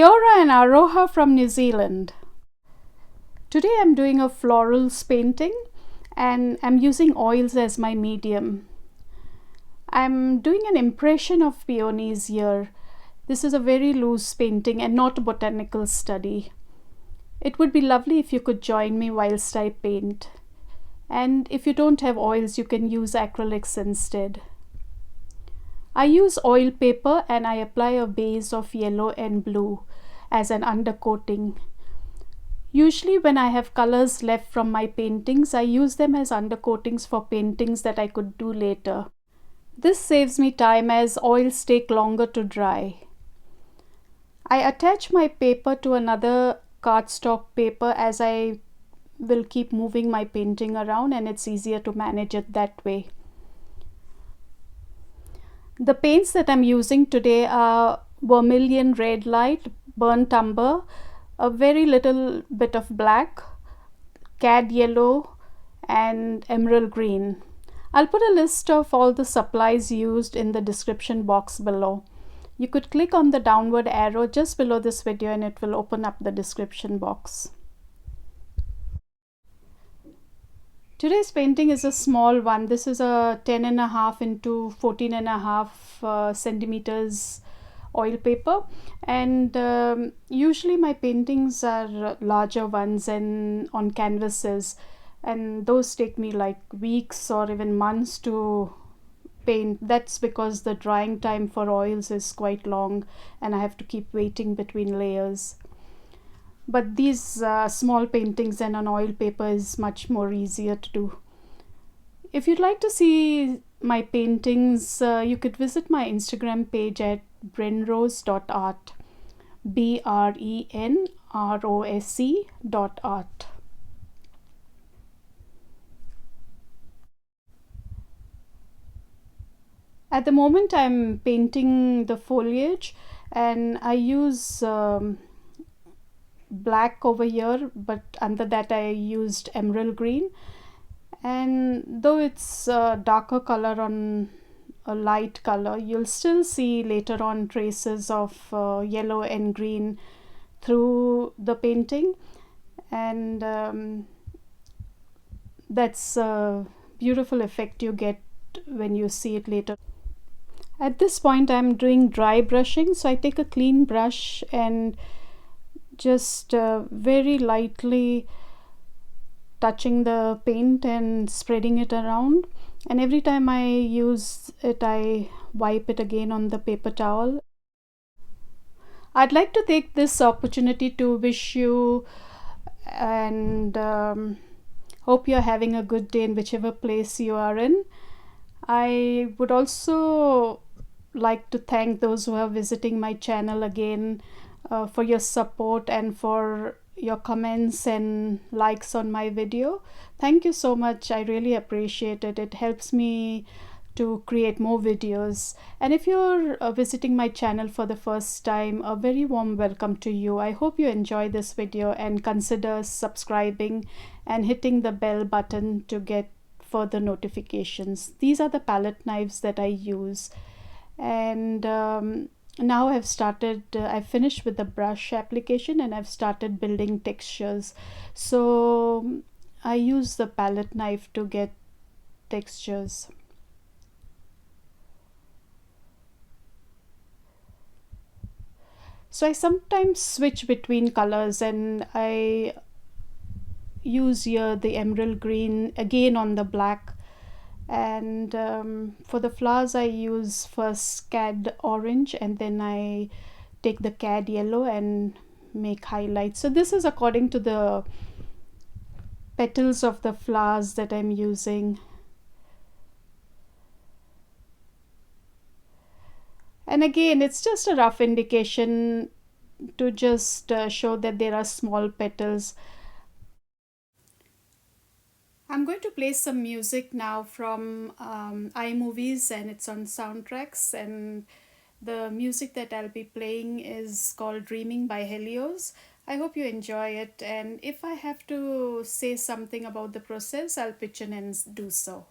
Ora and Aroha from New Zealand. Today I'm doing a florals painting and I'm using oils as my medium. I'm doing an impression of peonies here. This is a very loose painting and not a botanical study. It would be lovely if you could join me whilst I paint. And if you don't have oils, you can use acrylics instead. I use oil paper and I apply a base of yellow and blue as an undercoating. Usually when I have colors left from my paintings, I use them as undercoatings for paintings that I could do later. This saves me time as oils take longer to dry. I attach my paper to another cardstock paper as I will keep moving my painting around and it's easier to manage it that way. The paints that I'm using today are Vermilion red light, burnt umber, a very little bit of black, cad yellow and emerald green. I'll put a list of all the supplies used in the description box below. You could click on the downward arrow just below this video and it will open up the description box. Today's painting is a small one. This is a 10.5 into 14.5 centimeters oil paper, and usually my paintings are larger ones and on canvases, and those take me like weeks or even months to paint. That's because the drying time for oils is quite long and I have to keep waiting between layers. But these small paintings and on oil paper is much more easier to do. If you'd like to see my paintings, you could visit my Instagram page at brenrose.art, BRENROSE.art. At the moment I'm painting the foliage and I use black over here, but under that I used emerald green, and though it's a darker color on a light color, you'll still see later on traces of yellow and green through the painting, and that's a beautiful effect you get when you see it later. At this point I'm doing dry brushing, so I take a clean brush and just very lightly touching the paint and spreading it around, and every time I use it I wipe it again on the paper towel. I'd like to take this opportunity to wish you and hope you're having a good day in whichever place you are in. I would also like to thank those who are visiting my channel again for your support and for your comments and likes on my video. Thank you so much. I really appreciate it. It helps me to create more videos. And if you're visiting my channel for the first time, a very warm welcome to you. I hope you enjoy this video and consider subscribing and hitting the bell button to get further notifications. These are the palette knives that I use, and now I've finished with the brush application and I've started building textures. So I use the palette knife to get textures. So I sometimes switch between colors and I use here the emerald green again on the black, and for the flowers I use first cad orange and then I take the cad yellow and make highlights. So this is according to the petals of the flowers that I'm using. And again, it's just a rough indication to just show that there are small petals. I'm going to play some music now from iMovies, and it's on soundtracks, and the music that I'll be playing is called Dreaming by YelIow. I hope you enjoy it, and if I have to say something about the process, I'll pitch in and do so.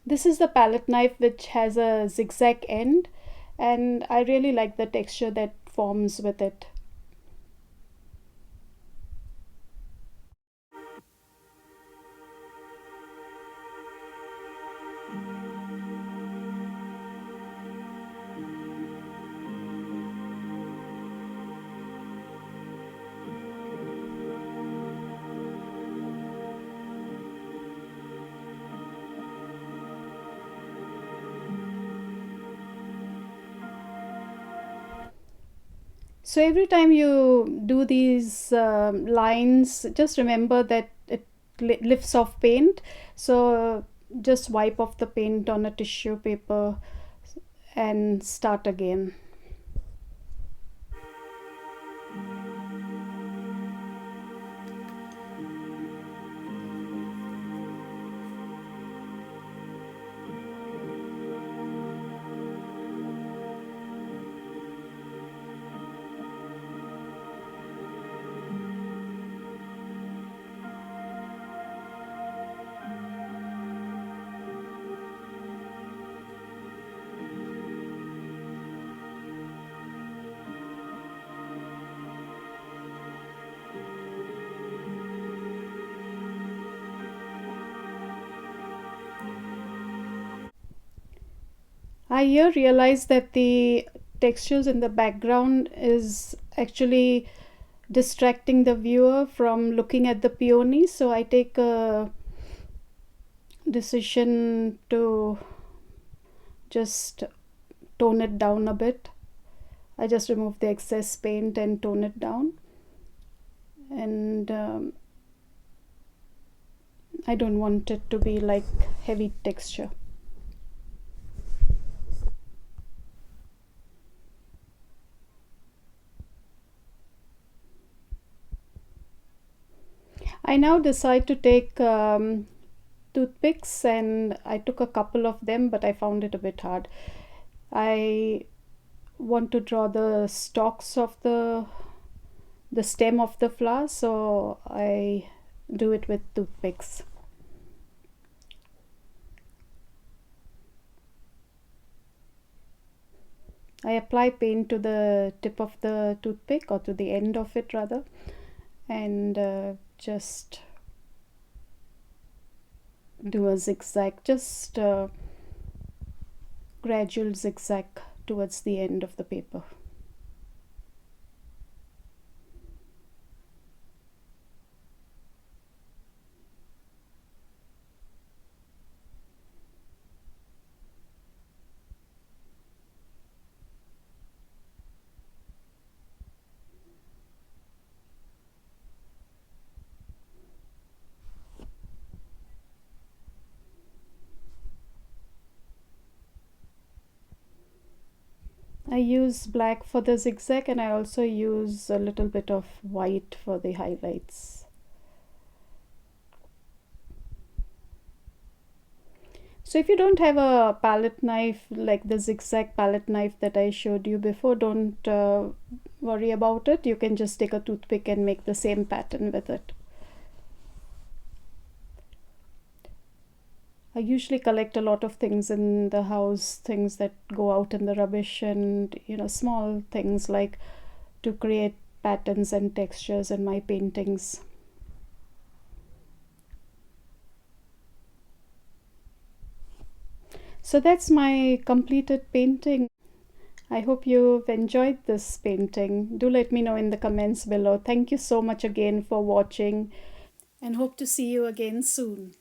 This is the palette knife which has a zigzag end, and I really like the texture that forms with it. So every time you do these lines, just remember that it lifts off paint. So just wipe off the paint on a tissue paper and start again. I here realized that the textures in the background is actually distracting the viewer from looking at the peonies, so I take a decision to just tone it down a bit. I just remove the excess paint and tone it down, and I don't want it to be like heavy texture. I now decide to take toothpicks, and I took a couple of them, but I found it a bit hard. I want to draw the stalks of the stem of the flower, so I do it with toothpicks. I apply paint to the tip of the toothpick, or to the end of it rather, and just do a zigzag, just gradual zigzag towards the end of the paper. I use black for the zigzag, and I also use a little bit of white for the highlights. So if you don't have a palette knife like the zigzag palette knife that I showed you before, don't worry about it. You can just take a toothpick and make the same pattern with it. I usually collect a lot of things in the house, things that go out in the rubbish, and small things like to create patterns and textures in my paintings. So that's my completed painting. I hope you've enjoyed this painting. Do let me know in the comments below. Thank you so much again for watching, and hope to see you again soon.